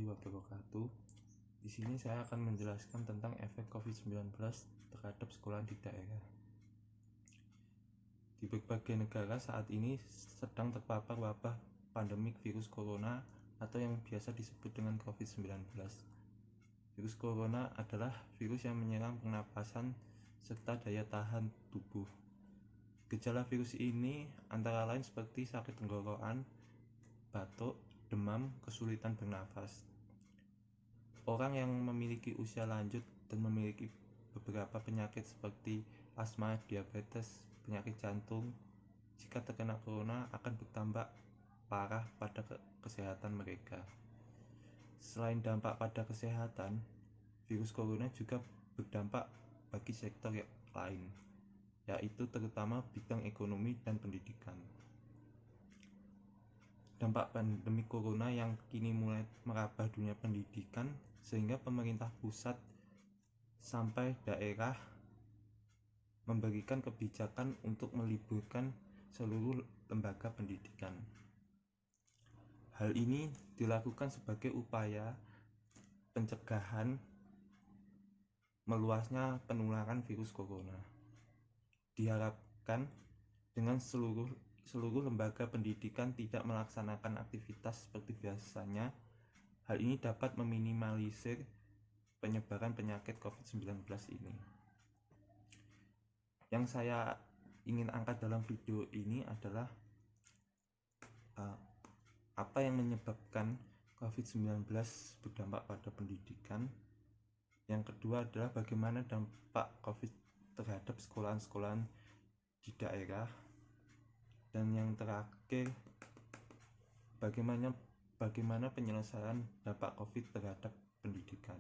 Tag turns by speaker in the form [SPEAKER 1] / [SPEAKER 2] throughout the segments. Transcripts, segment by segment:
[SPEAKER 1] wabarakatuh. Di sini saya akan menjelaskan tentang efek COVID-19 terhadap sekolah di daerah. Di berbagai negara saat ini sedang terpapar wabah pandemik virus corona atau yang biasa disebut dengan COVID-19. Virus corona adalah virus yang menyerang pernapasan serta daya tahan tubuh. Gejala virus ini antara lain seperti sakit tenggorokan, batuk, demam, kesulitan bernafas. Orang yang memiliki usia lanjut dan memiliki beberapa penyakit seperti asma, diabetes, penyakit jantung, jika terkena corona akan bertambah parah pada kesehatan mereka. Selain dampak pada kesehatan, virus corona juga berdampak bagi sektor lain, yaitu terutama bidang ekonomi dan pendidikan. Dampak pandemi corona yang kini mulai merambah dunia pendidikan sehingga pemerintah pusat sampai daerah memberikan kebijakan untuk meliburkan seluruh lembaga pendidikan. Hal ini dilakukan sebagai upaya pencegahan meluasnya penularan virus corona. Diharapkan dengan seluruh lembaga pendidikan tidak melaksanakan aktivitas seperti biasanya, hal ini dapat meminimalisir penyebaran penyakit COVID-19 ini. Yang saya ingin angkat dalam video ini adalah apa yang menyebabkan COVID-19 berdampak pada pendidikan. Yang kedua adalah bagaimana dampak COVID terhadap sekolahan-sekolahan di daerah. Dan yang terakhir, bagaimana penyelesaian dampak COVID terhadap pendidikan.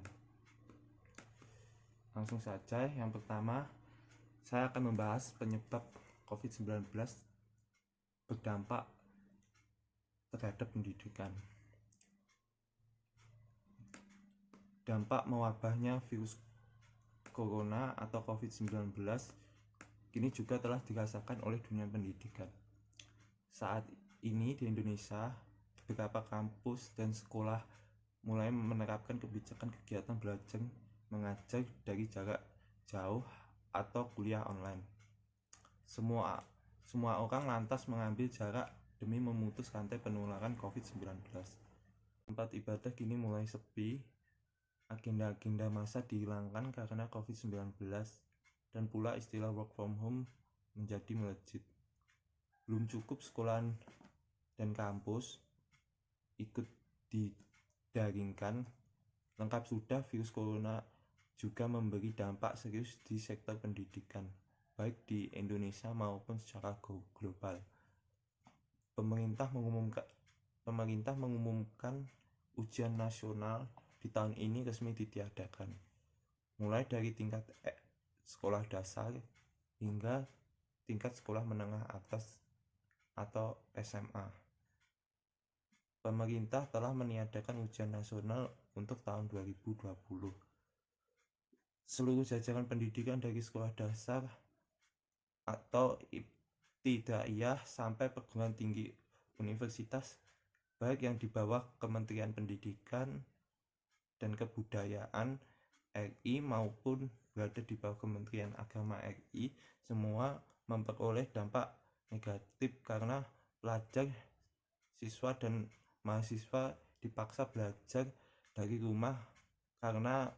[SPEAKER 1] Langsung saja, yang pertama, saya akan membahas penyebab COVID-19 berdampak terhadap pendidikan. Dampak mewabahnya virus corona atau COVID-19 kini juga telah dirasakan oleh dunia pendidikan. Saat ini di Indonesia, beberapa kampus dan sekolah mulai menerapkan kebijakan kegiatan belajar mengajar dari jarak jauh atau kuliah online. Semua orang lantas mengambil jarak demi memutus rantai penularan COVID-19. Tempat ibadah kini mulai sepi, agenda-agenda massa dihilangkan karena COVID-19, dan pula istilah work from home menjadi melejit. Belum cukup sekolahan dan kampus ikut didaringkan, lengkap sudah virus corona juga memberi dampak serius di sektor pendidikan, baik di Indonesia maupun secara global. Pemerintah mengumumkan ujian nasional di tahun ini resmi ditiadakan, mulai dari tingkat sekolah dasar hingga tingkat sekolah menengah atas atau SMA. Pemerintah telah meniadakan ujian nasional untuk tahun 2020. Seluruh jajaran pendidikan dari sekolah dasar atau ibtidaiyah sampai perguruan tinggi universitas, baik yang di bawah Kementerian Pendidikan dan Kebudayaan RI maupun berada di bawah Kementerian Agama RI, semua memperoleh dampak negatif karena pelajar, siswa dan mahasiswa dipaksa belajar dari rumah karena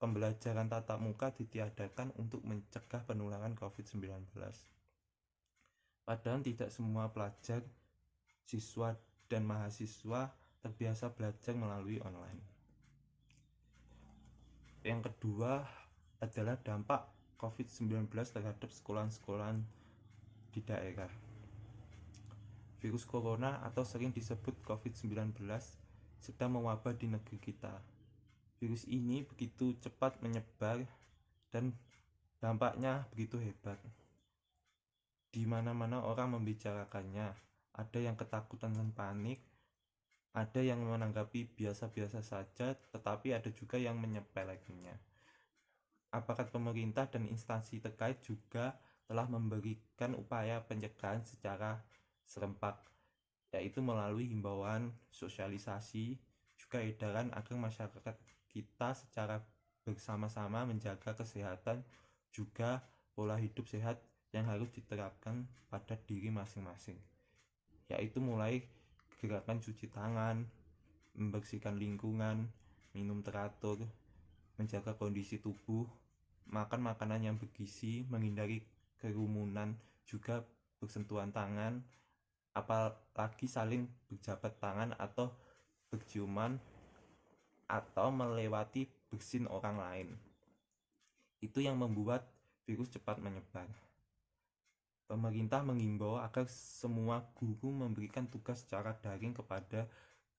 [SPEAKER 1] pembelajaran tatap muka ditiadakan untuk mencegah penularan COVID-19. Padahal tidak semua pelajar, siswa dan mahasiswa terbiasa belajar melalui online. Yang kedua adalah dampak COVID-19 terhadap sekolahan-sekolahan di daerah. Virus corona atau sering disebut COVID-19 sedang mewabah di negeri kita. Virus ini begitu cepat menyebar dan dampaknya begitu hebat. Di mana-mana orang membicarakannya. Ada yang ketakutan dan panik, ada yang menanggapi biasa-biasa saja, tetapi ada juga yang menyepelekannya. Apakah pemerintah dan instansi terkait juga telah memberikan upaya pencegahan secara serempak, yaitu melalui himbauan, sosialisasi, juga edaran agar masyarakat kita secara bersama-sama menjaga kesehatan, juga pola hidup sehat yang harus diterapkan pada diri masing-masing, yaitu mulai gerakan cuci tangan, membersihkan lingkungan, minum teratur, menjaga kondisi tubuh, makan makanan yang bergizi, menghindari kerumunan, juga bersentuhan tangan, apalagi saling berjabat tangan atau berciuman atau melewati bersin orang lain. Itu yang membuat virus cepat menyebar. Pemerintah mengimbau agar semua guru memberikan tugas secara daring kepada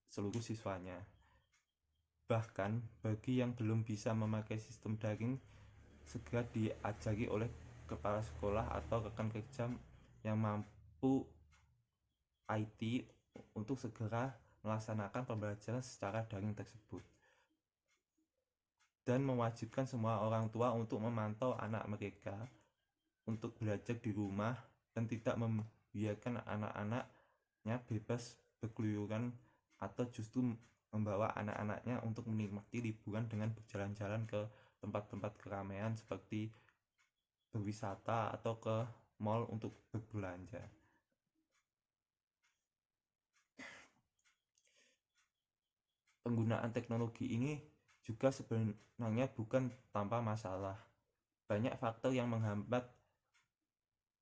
[SPEAKER 1] seluruh siswanya. Bahkan bagi yang belum bisa memakai sistem daring, segera diajari oleh kepala sekolah atau rekan kerja yang mampu IT untuk segera melaksanakan pembelajaran secara daring tersebut, dan mewajibkan semua orang tua untuk memantau anak mereka untuk belajar di rumah dan tidak membiarkan anak-anaknya bebas berkeliaran atau justru membawa anak-anaknya untuk menikmati liburan dengan berjalan-jalan ke tempat-tempat keramaian seperti berwisata atau ke mal untuk berbelanja. Penggunaan teknologi ini juga sebenarnya bukan tanpa masalah. Banyak faktor yang menghambat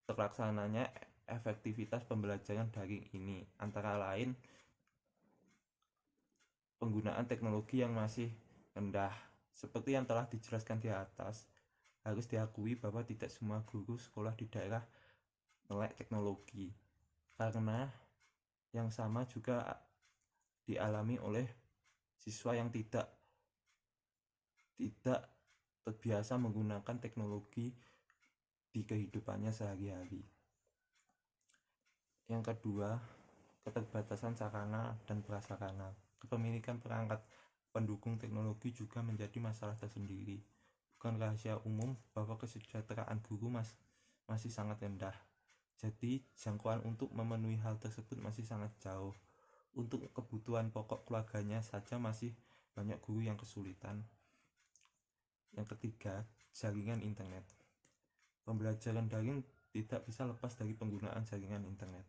[SPEAKER 1] terlaksananya efektivitas pembelajaran daring ini, antara lain penggunaan teknologi yang masih rendah. Seperti yang telah dijelaskan di atas, harus diakui bahwa tidak semua guru sekolah di daerah melek teknologi, karena yang sama juga dialami oleh siswa yang tidak terbiasa menggunakan teknologi di kehidupannya sehari-hari. Yang kedua, keterbatasan sarana dan prasarana. Kepemilikan perangkat pendukung teknologi juga menjadi masalah tersendiri. Bukan rahasia umum bahwa kesejahteraan guru masih sangat rendah. Jadi jangkauan untuk memenuhi hal tersebut masih sangat jauh. Untuk kebutuhan pokok keluarganya saja masih banyak guru yang kesulitan. Yang ketiga, jaringan internet. Pembelajaran daring tidak bisa lepas dari penggunaan jaringan internet.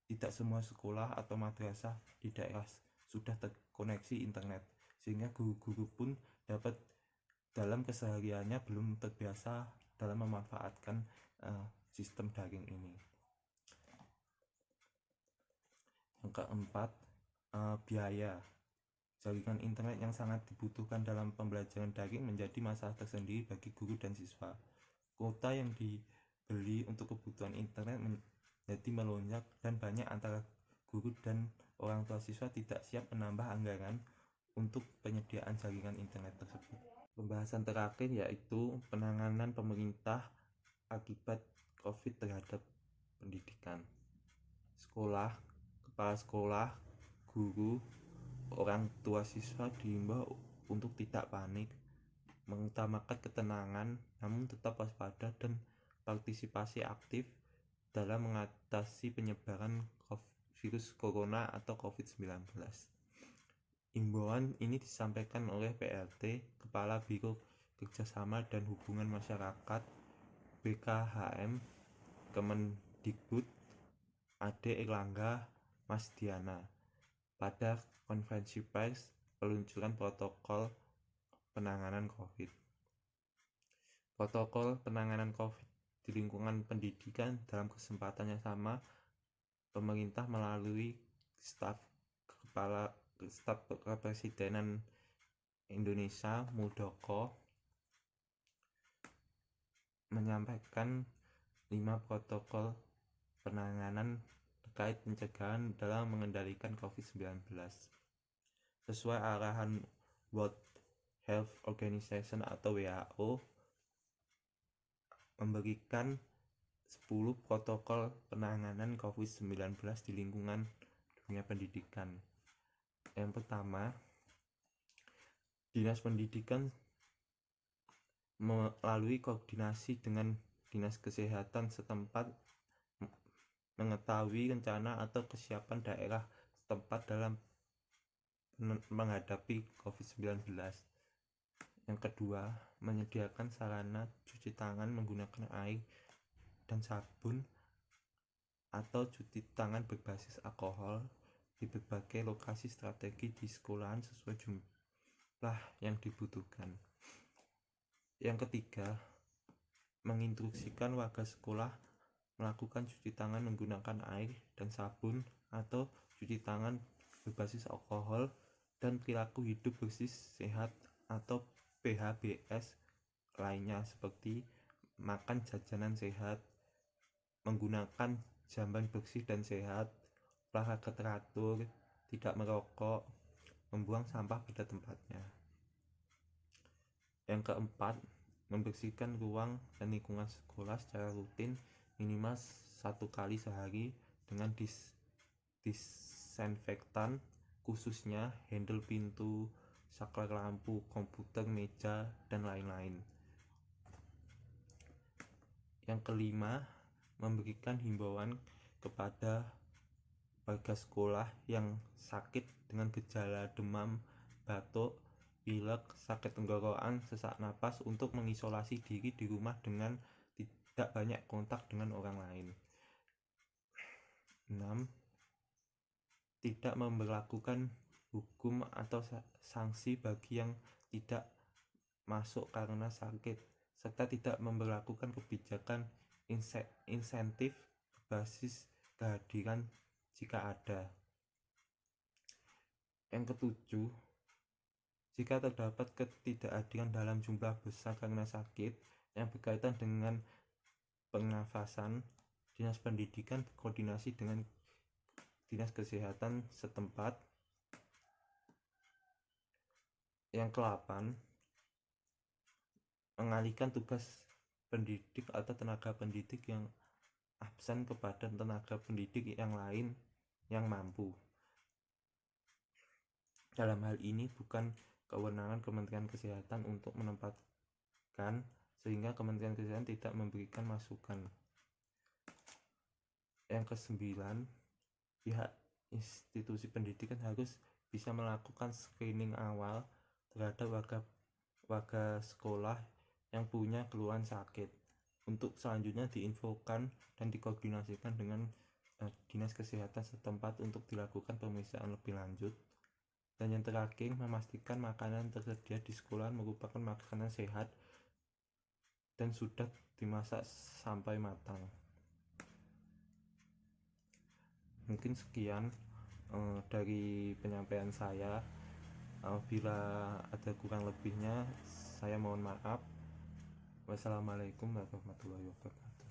[SPEAKER 1] Tidak semua sekolah atau madrasah di daerah sudah terkoneksi internet, sehingga guru-guru pun dapat dalam kesehariannya belum terbiasa dalam memanfaatkan sistem daring ini. Yang keempat, biaya. Jaringan internet yang sangat dibutuhkan dalam pembelajaran daring menjadi masalah tersendiri bagi guru dan siswa. Kuota yang dibeli untuk kebutuhan internet menjadi melonjak, dan banyak antara guru dan orang tua siswa tidak siap menambah anggaran untuk penyediaan jaringan internet tersebut. Pembahasan terakhir yaitu penanganan pemerintah akibat COVID terhadap pendidikan. Sekolah, kepala sekolah, guru, orang tua siswa diimbau untuk tidak panik, mengutamakan ketenangan, namun tetap waspada dan partisipasi aktif dalam mengatasi penyebaran virus corona atau COVID-19. Imbauan ini disampaikan oleh PLT, Kepala Biro Kerjasama dan Hubungan Masyarakat BKHM Kemendikbud Ade Erlangga Masdiana pada konferensi pers peluncuran protokol penanganan COVID. Protokol penanganan COVID di lingkungan pendidikan. Dalam kesempatan yang sama, pemerintah melalui staf kepresidenan Indonesia Muldoko menyampaikan 5 protokol penanganan terkait pencegahan dalam mengendalikan COVID-19 sesuai arahan World Health Organization atau WHO, memberikan 10 protokol penanganan COVID-19 di lingkungan dunia pendidikan. Yang pertama, Dinas Pendidikan melalui koordinasi dengan Dinas Kesehatan setempat mengetahui rencana atau kesiapan daerah setempat dalam menghadapi COVID-19. Yang kedua, menyediakan sarana cuci tangan menggunakan air dan sabun atau cuci tangan berbasis alkohol di berbagai lokasi strategi di sekolahan sesuai jumlah yang dibutuhkan. Yang ketiga, menginstruksikan warga sekolah melakukan cuci tangan menggunakan air dan sabun atau cuci tangan berbasis alkohol dan perilaku hidup bersih sehat atau PHBS lainnya seperti makan jajanan sehat, menggunakan jamban bersih dan sehat, olahraga teratur, tidak merokok, membuang sampah pada tempatnya. Yang keempat, membersihkan ruang dan lingkungan sekolah secara rutin minimal 1 kali sehari dengan disinfektan, khususnya handle pintu, saklar lampu, komputer, meja, dan lain-lain. Yang kelima, memberikan himbauan kepada warga sekolah yang sakit dengan gejala demam, batuk, pilek, sakit tenggorokan, sesak napas untuk mengisolasi diri di rumah dengan tidak banyak kontak dengan orang lain. 6. Tidak memberlakukan hukum atau sanksi bagi yang tidak masuk karena sakit, serta tidak memberlakukan kebijakan insentif berbasis kehadiran jika ada. Yang ketujuh, jika terdapat ketidakhadiran dalam jumlah besar karena sakit yang berkaitan dengan pernafasan, Dinas Pendidikan berkoordinasi dengan Dinas Kesehatan setempat. Yang ke-8, mengalihkan tugas pendidik atau tenaga pendidik yang absen kepada tenaga pendidik yang lain yang mampu. Dalam hal ini bukan kewenangan Kementerian Kesehatan untuk menempatkan, sehingga Kementerian Kesehatan tidak memberikan masukan. Yang ke-9, pihak institusi pendidikan harus bisa melakukan screening awal terhadap warga sekolah yang punya keluhan sakit untuk selanjutnya diinfokan dan dikoordinasikan dengan Dinas Kesehatan setempat untuk dilakukan pemeriksaan lebih lanjut. Dan yang terakhir, memastikan makanan tersedia di sekolah merupakan makanan sehat dan sudah dimasak sampai matang. Mungkin sekian dari penyampaian saya. Bila ada kurang lebihnya, saya mohon maaf. Wassalamualaikum warahmatullahi wabarakatuh.